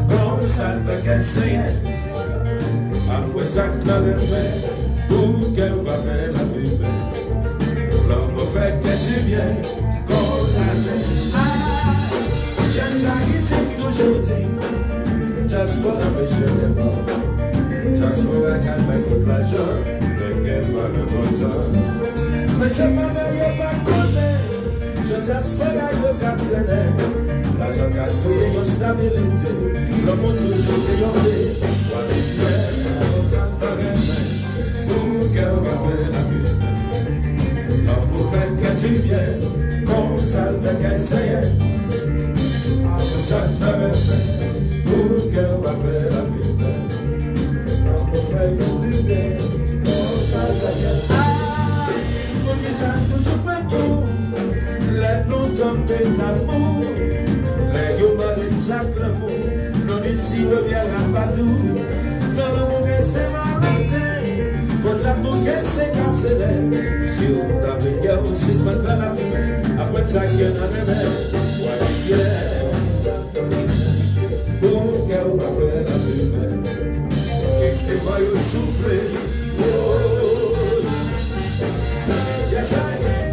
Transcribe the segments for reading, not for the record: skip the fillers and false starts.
Comme ça fait qu'elle sait. Après ça, dans le fait, pour qu'elle va faire la vie. L'homme fait qu'elle dit bien. Comme ça fait. Ah, j'aime ça qui t'aime toujours dit. Just for a vision of just for I can make a pleasure. The game for the motor. Mais c'est pas pas connaître. Je just for I look at it. L'argent qu'a trouvé une stabilité. Le monde toujours rayonné. What if you're pour qu'elle va faire la vie. L'homme fait que tu viens. Comme ça fait qu'elle sait. Après ça me fait. Pour qu'elle va faire la vie. L'homme fait que tu viens. Comme ça fait qu'elle sait. Pour que ça toujours pas tout. Laisse-nous tomber d'amour. Les humains sacrement. Non ici ne viendra pas tout. Non, non, c'est malade. Quand ça tourne, c'est cassé. Si on t'avait guère aussi, c'est pas de la fumée. Après ça, qu'il y en a même. Ouais, yeah. Pour qu'elle va faire la fumée. Et va y souffler. Oh, yes, I am.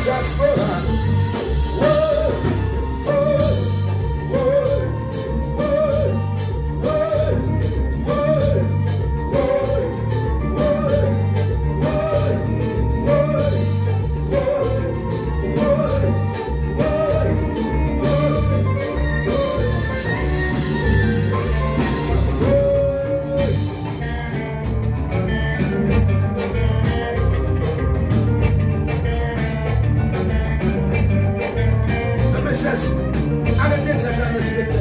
Just for her. Whoa, whoa, whoa, whoa, whoa, arrêtez ça, ça me respecte.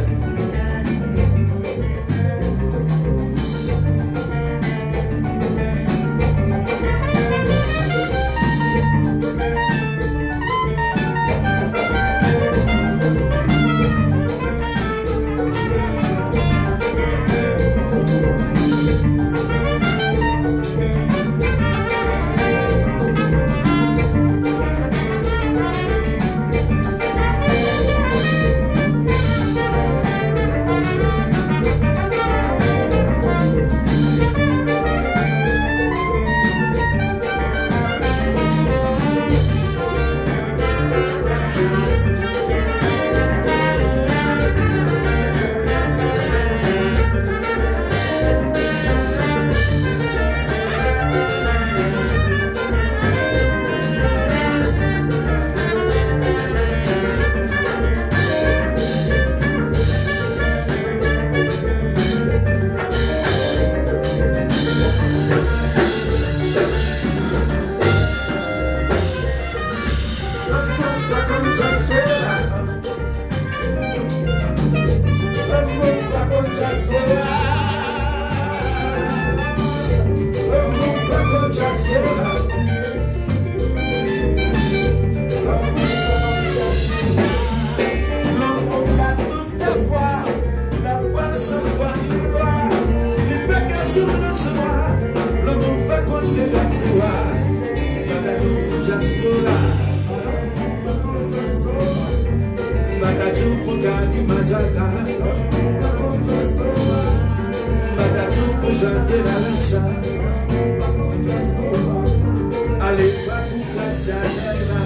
Allez, va pour Plaza Lela,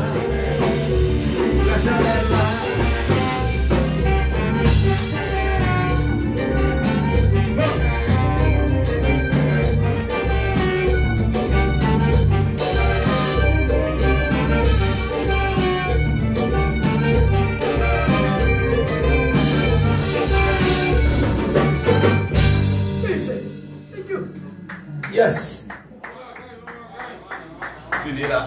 Plaza Lela. Yes. Finira,